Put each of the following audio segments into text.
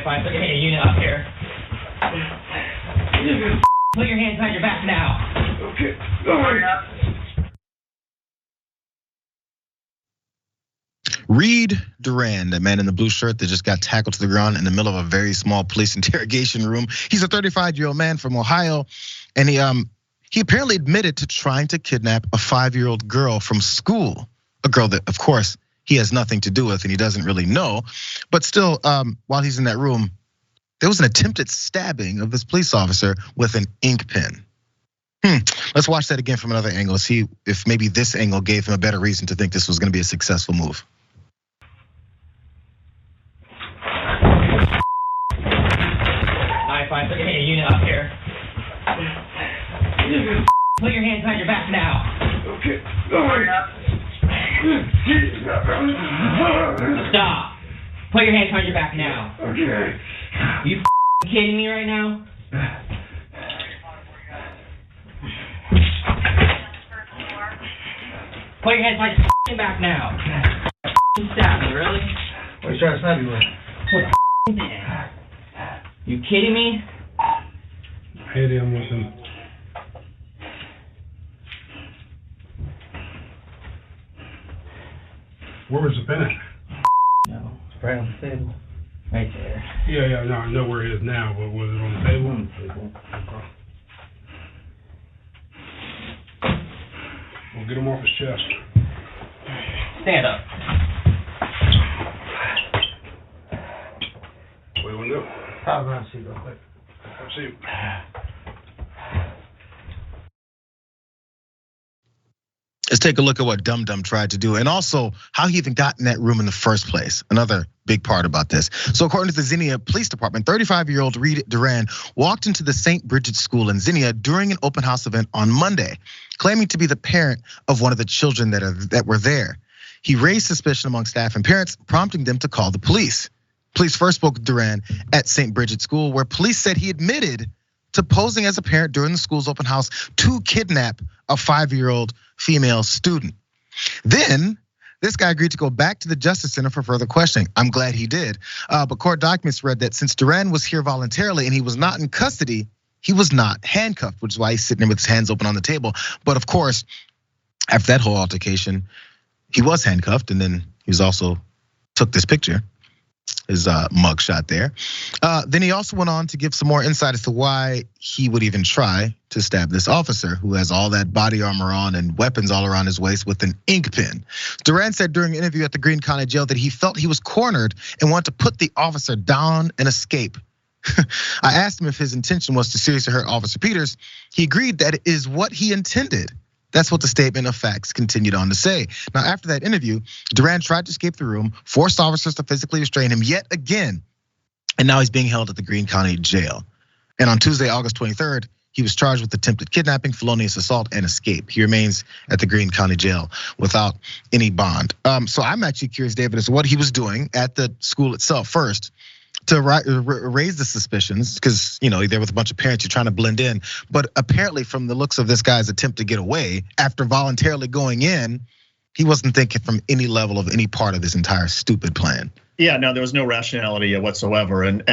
Alright, fine. Put your unit up here. Put your hands behind your back now. Okay. Alright. Reid Duran, the man in the blue shirt that just got tackled to the ground in the middle of a very small police interrogation room. He's a 35-year-old man from Ohio, and he apparently admitted to trying to kidnap a 5-year-old girl from school. A girl that, of course, he has nothing to do with and he doesn't really know. But still, while he's in that room, there was an attempted stabbing of this police officer with an ink pen. Let's watch that again from another angle, see if maybe this angle gave him a better reason to think this was gonna be a successful move. Alright, fine. Put your unit up here. Put your hands behind your back now. Okay. Alright. Stop. Put your hands behind your back now. Okay. You kidding me right now? Put your hands behind your back now. Stab me, really? What are you trying to stab you with? You kidding me? I hit him with him. Where was the pen at? No, it's right on the table. Right there. Yeah, no, I know where it is now, but was it on the table? On the table. Okay. We'll get him off his chest. Stand up. What do you want to do? Pop around, see real quick. Let's see. Let's take a look at what Dum Dum tried to do and also how he even got in that room in the first place. Another big part about this. So according to the Xenia Police Department, 35-year-old Reid Duran walked into the St. Brigid School in Xenia during an open house event on Monday, claiming to be the parent of one of the children that were there. He raised suspicion among staff and parents, prompting them to call the police. Police first spoke with Duran at St. Brigid School, where police said he admitted to posing as a parent during the school's open house to kidnap a 5-year-old female student. Then this guy agreed to go back to the Justice Center for further questioning. I'm glad he did. But court documents read that since Duran was here voluntarily and he was not in custody, he was not handcuffed, which is why he's sitting there with his hands open on the table. But of course, after that whole altercation, he was handcuffed, and then he was also took this picture, his mugshot there. Then he also went on to give some more insight as to why he would even try to stab this officer who has all that body armor on and weapons all around his waist with an ink pen. Duran said during an interview at the Greene County Jail that he felt he was cornered and wanted to put the officer down and escape. I asked him if his intention was to seriously hurt Officer Peters. He agreed that it is what he intended. That's what the statement of facts continued on to say. Now, after that interview, Duran tried to escape the room, forced officers to physically restrain him yet again, and now he's being held at the Greene County Jail. And on Tuesday, August 23rd, he was charged with attempted kidnapping, felonious assault, and escape. He remains at the Greene County Jail without any bond. So I'm actually curious, David, as to what he was doing at the school itself first to raise the suspicions, because you're there with a bunch of parents, you're trying to blend in. But apparently from the looks of this guy's attempt to get away after voluntarily going in, he wasn't thinking from any level of any part of this entire stupid plan. Yeah, no, there was no rationality whatsoever. And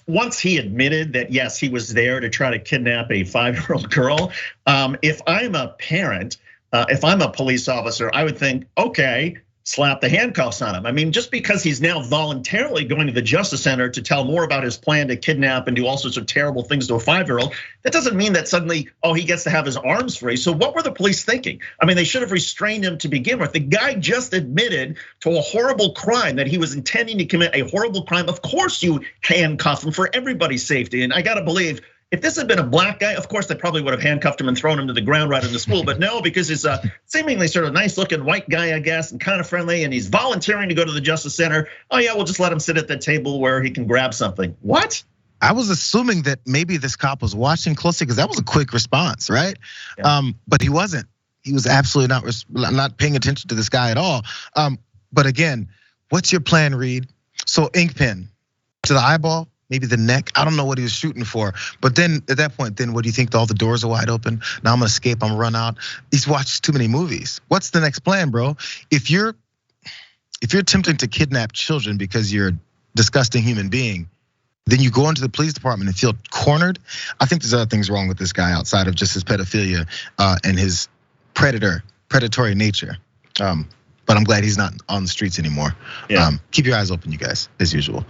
once he admitted that, yes, he was there to try to kidnap a 5-year-old girl. If I'm a parent, if I'm a police officer, I would think, okay, slap the handcuffs on him. I mean, just because he's now voluntarily going to the Justice Center to tell more about his plan to kidnap and do all sorts of terrible things to a 5-year-old, that doesn't mean that suddenly, he gets to have his arms free. So what were the police thinking? I mean, they should have restrained him to begin with. The guy just admitted to a horrible crime, that he was intending to commit a horrible crime. Of course you handcuff him for everybody's safety. And I gotta believe, if this had been a black guy, of course they probably would have handcuffed him and thrown him to the ground right in the school. But no, because he's a seemingly sort of nice looking white guy, I guess, and kind of friendly, and he's volunteering to go to the Justice Center. Oh yeah, we'll just let him sit at the table where he can grab something. What? I was assuming that maybe this cop was watching closely because that was a quick response, right? Yeah. But he wasn't. He was absolutely not paying attention to this guy at all. But again, what's your plan, Reid? So ink pen to the eyeball, maybe the neck. I don't know what he was shooting for. But then at that point, then what do you think? All the doors are wide open. Now I'm gonna escape, I'm gonna run out. He's watched too many movies. What's the next plan, bro? If you're attempting to kidnap children because you're a disgusting human being, then you go into the police department and feel cornered. I think there's other things wrong with this guy outside of just his pedophilia and his predatory nature. But I'm glad he's not on the streets anymore. Yeah. Keep your eyes open, you guys, as usual.